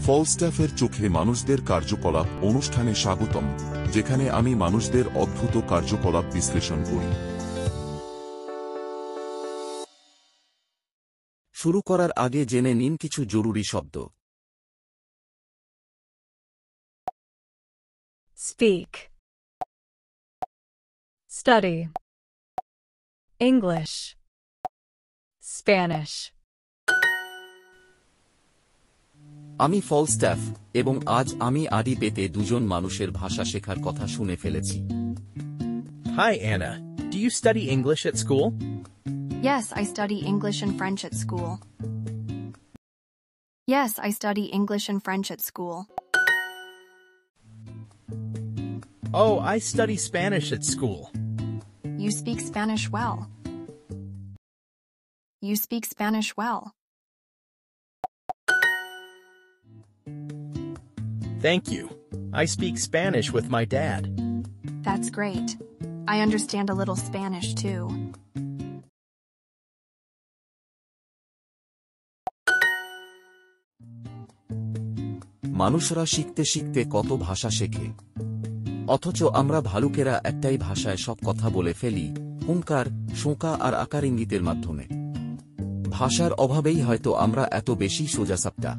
ফলস্টাফের চোখে মানুষদের কার্যকলাপ অনুষ্ঠানে স্বাগতম, যেখানে আমি মানুষদের অদ্ভুত কার্যকলাপ বিশ্লেষণ করি। শুরু করার আগে জেনে নিন কিছু জরুরি শব্দ। Speak. Study. English. Spanish. আমি ফলস্টাফ, এবং আজ আমি আডি পেতে দুজন মানুষের ভাষা শেখার কথা শুনে ফেলেছি। Hi, Anna. Do you study English at school? Yes, I study English and French at school. Yes, I study English and French at school. Oh, I study Spanish at school. You speak Spanish well. You speak Spanish well. Thank you. I speak Spanish with my dad. That's great. I understand a little Spanish too. মানুষরা শিখতে শিখতে কত ভাষা শেখে, অথচ আমরা ভালুকেরা একটাই ভাষায় সব কথা বলে ফেলি, হুঙ্কার, শোঁকা আর আকার ইঙ্গিতের মাধ্যমে। ভাষার অভাবেই হয়তো আমরা এত বেশি সোজাসাপটা।